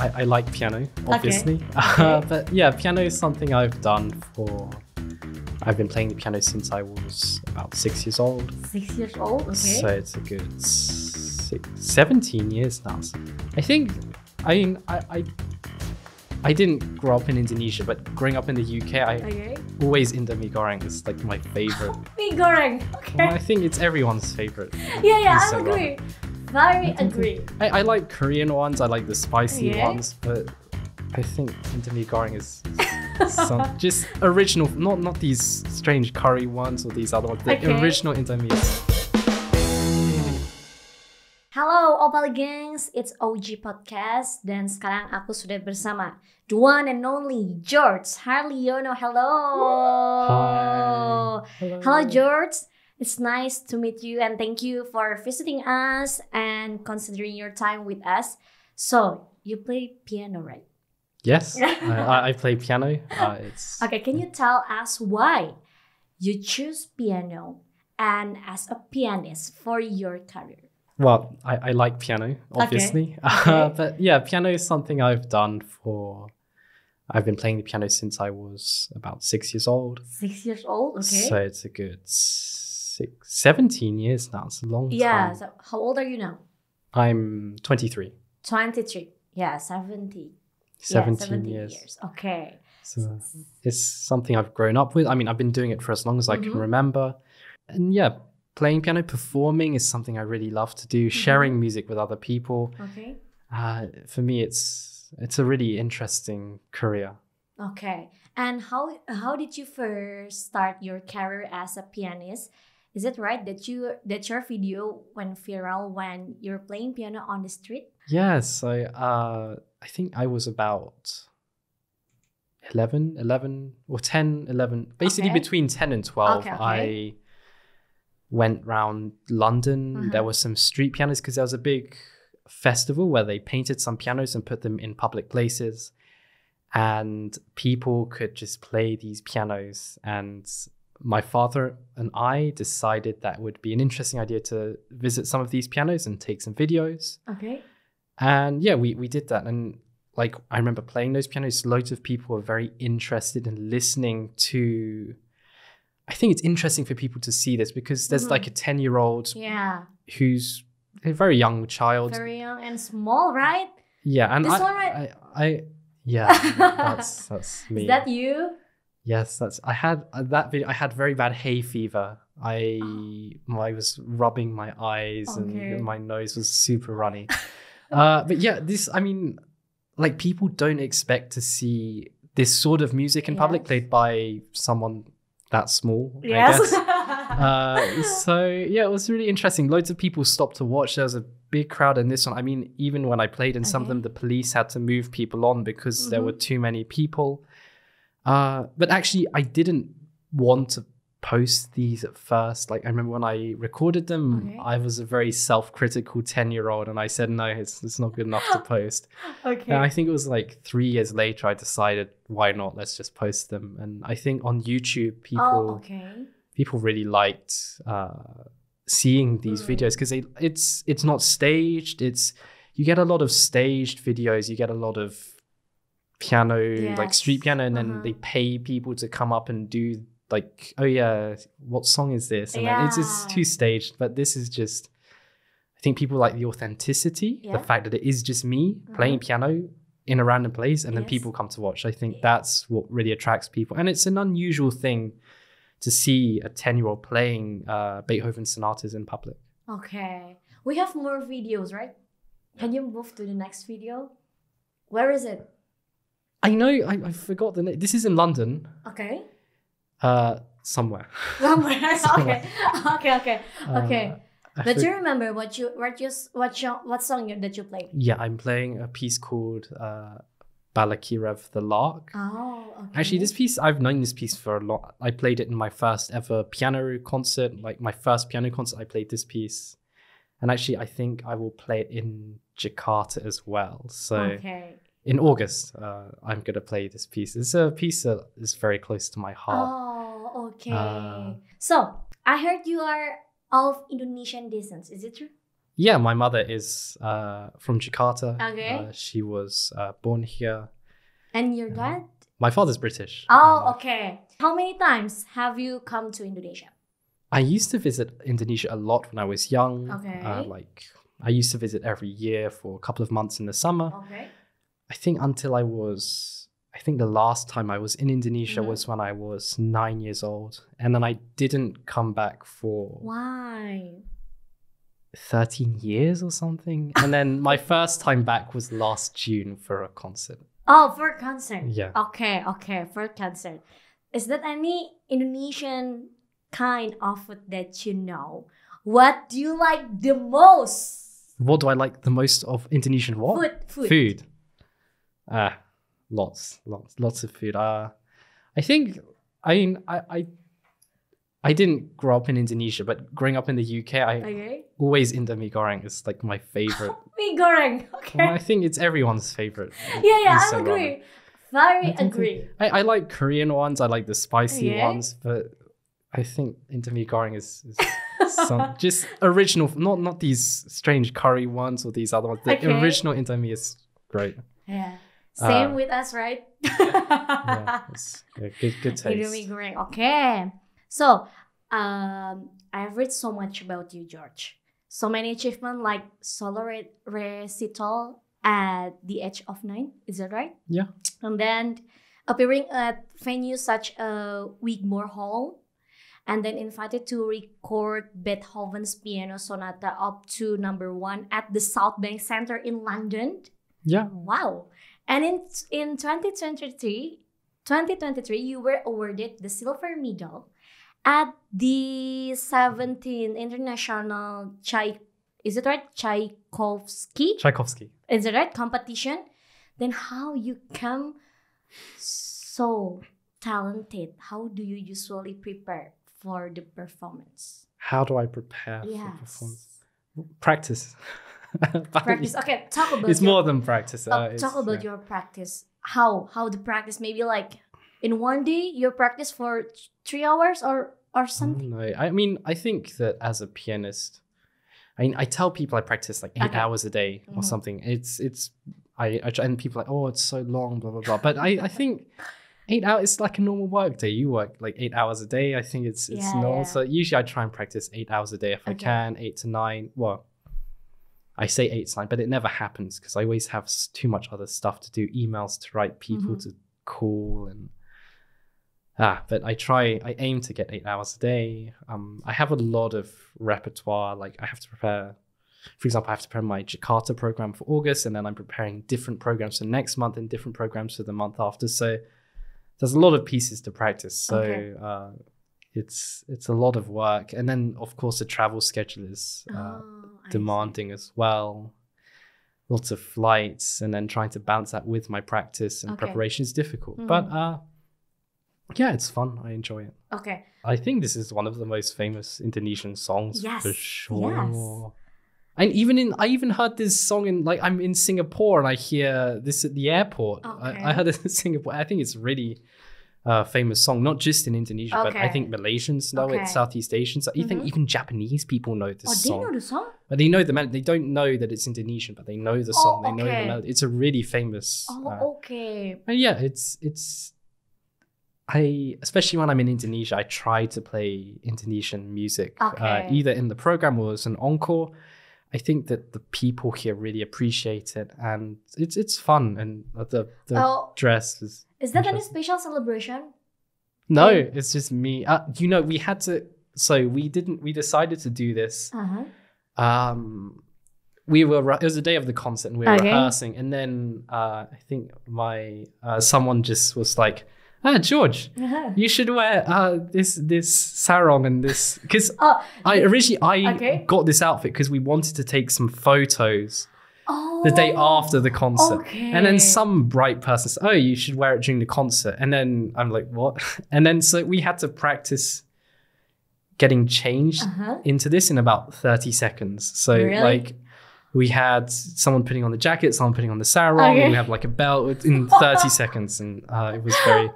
I like piano, obviously. Okay. But yeah, piano is something I've done I've been playing the piano since I was about 6 years old. 6 years old, okay. So it's a good 17 years now. So I mean, I didn't grow up in Indonesia, but growing up in the UK, always Indomie goreng is like my favorite. Mie goreng, okay. Well, I think it's everyone's favorite. Yeah, I agree. Very agree. I like Korean ones, I like the spicy ones, but I think Indomie goreng is just original, not these strange curry ones or these other ones, the original Indomies. Halo Opal Gangs, it's OG Podcast dan sekarang aku sudah bersama the one and only George Harliono. Hello. Hi. Hello George. It's nice to meet you and thank you for visiting us and considering your time with us. So, you play piano, right? Yes, I play piano. Okay, can you tell us why you choose piano and as a pianist for your career? Well, I like piano, obviously. Okay. But yeah, piano is something I've done I've been playing the piano since I was about 6 years old. 6 years old, okay. So it's a good 17 years now. It's a long time. Yeah, so how old are you now? I'm 23. 23. Yeah, 70. 17 years. Okay. So it's something I've grown up with. I mean, I've been doing it for as long as I can remember. And yeah, playing piano, performing is something I really love to do. Sharing music with other people. Okay. For me, it's a really interesting career. Okay. And how did you first start your career as a pianist? Is it right that your video went viral when you're playing piano on the street? Yes, I think I was about 11 or 10, 11, basically between 10 and 12. Okay. I went around London. There were some street pianos because there was a big festival where they painted some pianos and put them in public places. And people could just play these pianos. And my father and I decided that would be an interesting idea to visit some of these pianos and take some videos. Okay. And yeah, we did that. And like, I remember playing those pianos. Loads of people were very interested in listening to... I think it's interesting for people to see this because there's like a 10-year-old who's a very young child. Very young and small, right? Yeah. And this one, right? that's me. Is that you? Yes, I had that video. I had very bad hay fever. I was rubbing my eyes and my nose was super runny. But yeah, like people don't expect to see this sort of music in public played by someone that small, yes. I guess. So yeah, it was really interesting. Loads of people stopped to watch. There was a big crowd in this one. I mean, even when I played in some of them, the police had to move people on because there were too many people. But actually, I didn't want to post these at first. Like I remember when I recorded them, I was a very self-critical 10-year-old and I said, no, it's not good enough to post. Okay. And I think it was like 3 years later, I decided, why not? Let's just post them. And I think on YouTube, people really liked seeing these videos because it's not staged. You get a lot of staged videos. You get a lot of piano, like street piano, and then they pay people to come up and do like, oh yeah, what song is this? And then it's too staged, but this is just, I think people like the authenticity, the fact that it is just me playing piano in a random place and then people come to watch. I think that's what really attracts people. And it's an unusual thing to see a 10-year-old playing Beethoven sonatas in public. Okay. We have more videos, right? Can you move to the next video? Where is it? I know, I forgot the name. This is in London. Okay. Somewhere. Somewhere. Okay. But do you remember what song that you played? Yeah, I'm playing a piece called Balakirev the Lark. Oh, okay. Actually, this piece, I've known this piece for a lot. I played it in my first ever piano concert. Like my first piano concert, I played this piece. And actually, I think I will play it in Jakarta as well. So in August, I'm going to play this piece. It's a piece that is very close to my heart. Oh, okay. So, I heard you are of Indonesian descent. Is it true? Yeah, my mother is from Jakarta. Okay. She was born here. And your dad? My father's British. Oh, okay. How many times have you come to Indonesia? I used to visit Indonesia a lot when I was young. Okay. I used to visit every year for a couple of months in the summer. Okay. I think the last time I was in Indonesia was when I was 9 years old. And then I didn't come back for... Why? 13 years or something. And then my first time back was last June for a concert. Oh, for a concert. Yeah. Okay, for a concert. Is there any Indonesian kind of food that you know? What do you like the most? What do I like the most of Indonesian what? Food. Lots of food. I didn't grow up in Indonesia, but growing up in the UK, always Indomie goreng is like my favorite. Mee goreng, okay. Well, I think it's everyone's favorite. I agree. Very agree. I like Korean ones. I like the spicy ones, but I think Indomie goreng is some just original, not these strange curry ones or these other ones. The original Indomie is great. Yeah. Same with us, right? Good taste. Indomie goreng. Okay. So, I've read so much about you, George. So many achievements like solo recital at the age of 9. Is that right? Yeah. And then appearing at venues such as Wigmore Hall, and then invited to record Beethoven's Piano Sonata up to number 1 at the South Bank Centre in London. Yeah. Wow. And in 2023, you were awarded the silver medal at the 17th International Tchaikovsky? Is it right? Competition. Then how you come so talented? How do you usually prepare for the performance? How do I prepare for performance? Practice. Practice. Okay, talk about it's more than practice. Talk about your practice. How the practice? Maybe like in one day you practice for 3 hours or something. No, I mean I think that as a pianist, I tell people I practice like 8 hours a day or something. And people are like, oh, it's so long, blah blah blah. But I think 8 hours is like a normal work day. You work like 8 hours a day. I think it's normal. Yeah. So usually I try and practice 8 hours a day if I can, 8 to 9. Well, I say 8 to 9, but it never happens because I always have too much other stuff to do, emails to write, people to call, and but I aim to get 8 hours a day. I have a lot of repertoire. Like I have to prepare, for example, I have to prepare my Jakarta program for August, and then I'm preparing different programs for next month and different programs for the month after. So there's a lot of pieces to practice. So it's a lot of work. And then of course the travel schedule is demanding as well. Lots of flights, and then trying to balance that with my practice and preparation is difficult. But yeah, it's fun. I enjoy it. Okay. I think this is one of the most famous Indonesian songs for sure. Yes. And I even heard this song I'm in Singapore and I hear this at the airport. I heard it in Singapore. I think it's really famous song, not just in Indonesia, but I think Malaysians know it, Southeast Asians. I think even Japanese people know this song. They know the song? But they know the melody. They don't know that it's Indonesian, but they know the song. They know the melody. It's a really famous. And yeah, especially when I'm in Indonesia, I try to play Indonesian music, either in the program or as an encore. I think that the people here really appreciate it, and it's fun, and the dress is. Is that any special celebration? No, it's just me. We had to. So we decided to do this. It was the day of the concert, and we were rehearsing, and then I think someone just was like, George, you should wear this sarong and this, because I originally got this outfit because we wanted to take some photos the day after the concert, and then some bright person said, "Oh, you should wear it during the concert," and then I'm like, "What?" And then so we had to practice getting changed into this in about 30 seconds. So like we had someone putting on the jacket, someone putting on the sarong, and we had like a belt in 30 seconds, and it was very.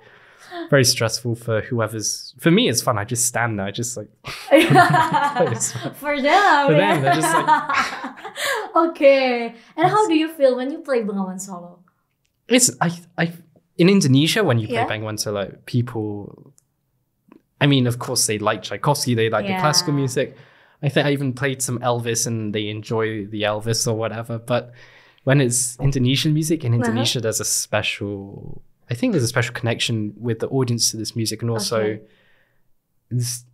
very stressful for whoever's. For me, it's fun. I just stand there. I just like. For them, they're just like. Okay. And how do you feel when you play Bengawan solo? It's in Indonesia when you play Bengawan solo, people. I mean, of course, they like Tchaikovsky. They like the classical music. I think I even played some Elvis, and they enjoy the Elvis or whatever. But when it's Indonesian music in Indonesia, there's a special. I think there's a special connection with the audience to this music, and also this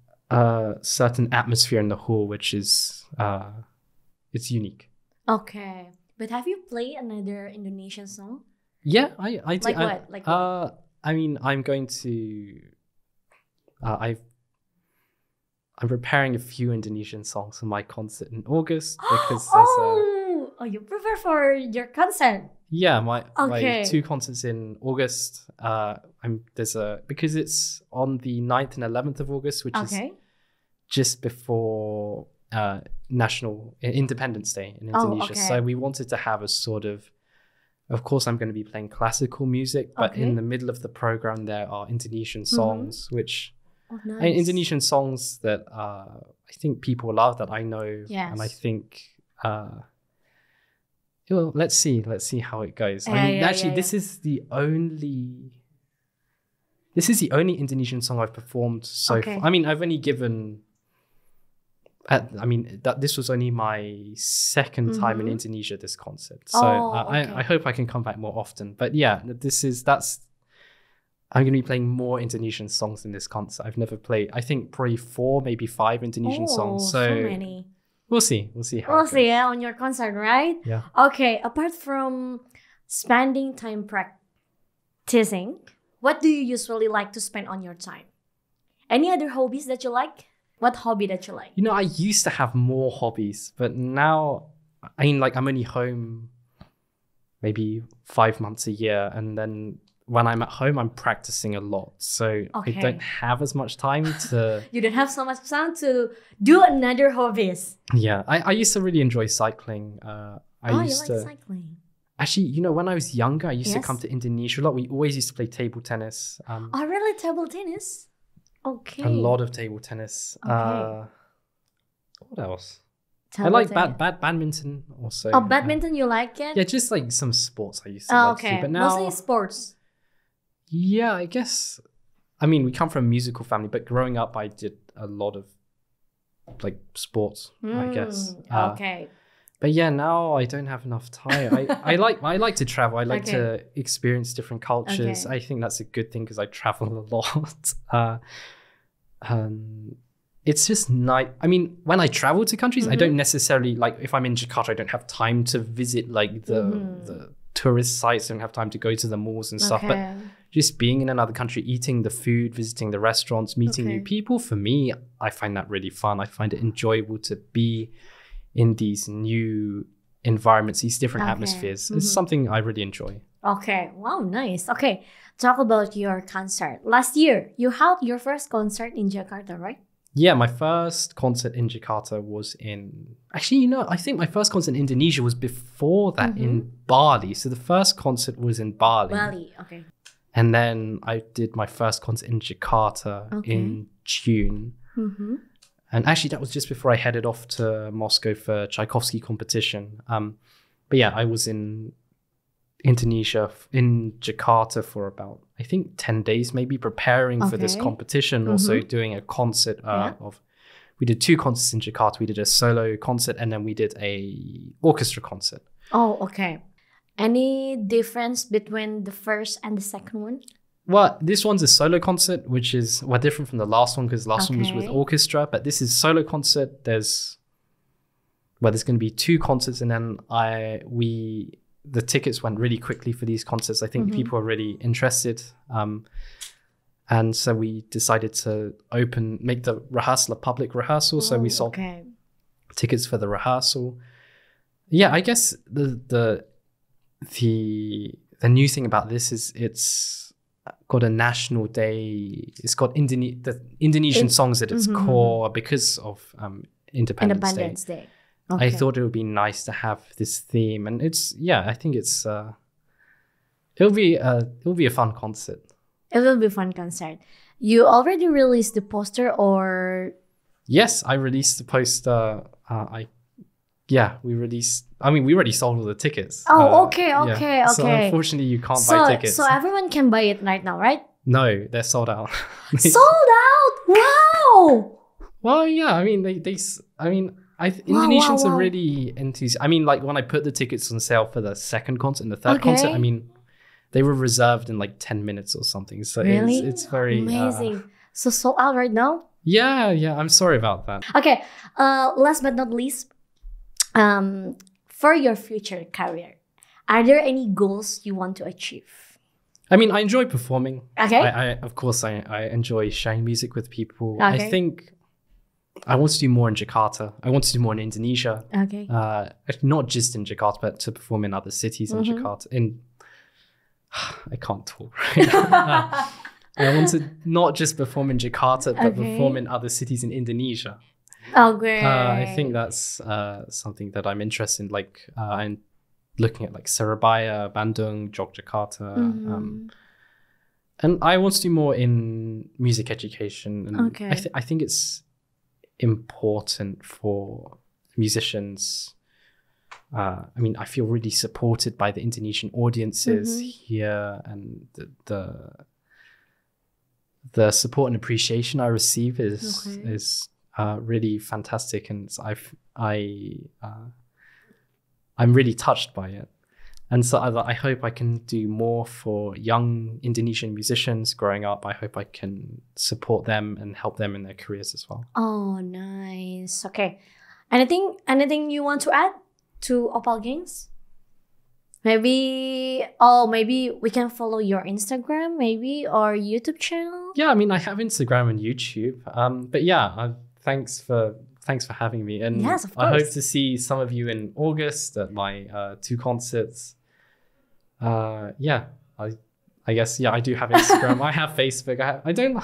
certain atmosphere in the hall, which is it's unique. Okay, but have you played another Indonesian song? Yeah, I did. Like what? Like what? I mean, I'm going to. I'm preparing a few Indonesian songs for my concert in August because there's you prepare for your concert? Yeah, my 2 concerts in August. Because it's on the 9th and 11th of August, which is just before National Independence Day in Indonesia. So we wanted to have a sort of course, I'm going to be playing classical music, but in the middle of the program there are Indonesian songs, which. Nice. Indonesian songs that I think people love, that I know, and I think let's see how it goes. This is the only Indonesian song I've performed so far. I mean, I've only given this was only my second time in Indonesia, this concert, so I hope I can come back more often. But yeah, I'm going to be playing more Indonesian songs in this concert. I've never played, I think, probably 4, maybe 5 Indonesian songs. So many. We'll see. We'll see how We'll see, on your concert, right? Yeah. Okay, apart from spending time practicing, what do you usually like to spend on your time? Any other hobbies that you like? What hobby that you like? I used to have more hobbies, but now, I'm only home maybe 5 months a year, and then when I'm at home, I'm practicing a lot. So I don't have as much time to... You don't have so much time to do another hobbies. Yeah, I used to really enjoy cycling. You like cycling? Actually, when I was younger, I used to come to Indonesia a lot. We always used to play table tennis. Really? Table tennis? Okay. A lot of table tennis. Okay. What else? I like badminton also. Oh, badminton, you like it? Yeah, just like some sports I used to like to. But now, mostly sports. Yeah, I guess. I mean, we come from a musical family, but growing up, I did a lot of like sports, I guess. Okay. But yeah, now I don't have enough time. I like to travel. I like to experience different cultures. I think that's a good thing because I travel a lot. It's just nice. I mean, when I travel to countries, I don't necessarily like. If I'm in Jakarta, I don't have time to visit like the tourist sites. I don't have time to go to the malls and stuff. But just being in another country, eating the food, visiting the restaurants, meeting new people, for me, I find that really fun. I find it enjoyable to be in these new environments, these different atmospheres. It's something I really enjoy. Okay. Wow, nice. Okay. Talk about your concert. Last year, you held your first concert in Jakarta, right? Yeah, my first concert in Jakarta was in... Actually, I think my first concert in Indonesia was before that in Bali. So the first concert was in Bali. Okay. And then I did my first concert in Jakarta in June. And actually, that was just before I headed off to Moscow for Tchaikovsky competition. But yeah, I was in Indonesia, in Jakarta for about, I think, 10 days, maybe preparing for this competition. Also doing a concert we did 2 concerts in Jakarta. We did a solo concert and then we did a orchestra concert. Oh, okay. Any difference between the first and the second one? Well, this one's a solo concert, which is different from the last one because the last one was with orchestra, but this is solo concert. There's going to be 2 concerts, and then the tickets went really quickly for these concerts. I think people are really interested, and so we decided to make the rehearsal a public rehearsal. So we sold tickets for the rehearsal. Yeah, I guess the new thing about this is it's got a national day. It's got the Indonesian songs at its core because of Independence Day. Okay. I thought it would be nice to have this theme, and I think it's it'll be a fun concert. It will be a fun concert. You already released the poster or? Yes, I released the poster. We released. I mean, we already sold all the tickets. Oh, okay. So unfortunately, you can't buy tickets. So everyone can buy it right now, right? No, they're sold out. Sold out! Wow! Well, yeah. I mean, Indonesians are really enthusiastic. I mean, like when I put the tickets on sale for the second concert and the third concert, I mean, they were reserved in like 10 minutes or something. So really? It's very amazing. So sold out right now? Yeah. I'm sorry about that. Okay. Last but not least, for your future career, are there any goals you want to achieve? I mean, I enjoy performing. Okay. Of course, I enjoy sharing music with people. Okay. I think I want to do more in Jakarta. I want to do more in Indonesia. Okay. Not just in Jakarta, but to perform in other cities in Jakarta. I can't talk right now. I want to not just perform in Jakarta, but perform in other cities in Indonesia. Oh, great. I think that's something that I'm interested in. Like, I'm looking at like Surabaya, Bandung, Yogyakarta. And I want to do more in music education. And I think it's important for musicians. I mean, I feel really supported by the Indonesian audiences here, and the support and appreciation I receive is really fantastic, and I'm really touched by it. And so I hope I can do more for young Indonesian musicians growing up. I hope I can support them and help them in their careers as well. Oh, nice. Okay. Anything you want to add to Opal Gangs? Maybe we can follow your Instagram, maybe, or YouTube channel. Yeah, I mean, I have Instagram and YouTube. But yeah, thanks for having me. And yes, of course. I hope to see some of you in August at my 2 concerts. I guess, I do have Instagram. I have Facebook. I don't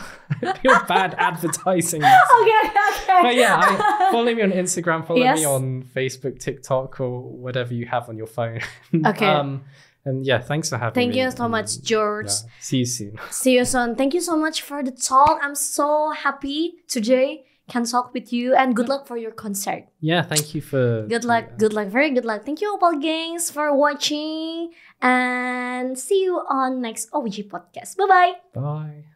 feel bad advertising this. Okay. But yeah, follow me on Instagram, follow me on Facebook, TikTok, or whatever you have on your phone. Okay. And yeah, thanks for having me. Thank you so much, George. Yeah, see you soon. See you soon. Thank you so much for the talk. I'm so happy today can talk with you, and good luck for your concert. Yeah, thank you for... Good luck, very good luck. Thank you, Opal Gangs, for watching, and see you on next OG podcast. Bye-bye. Bye.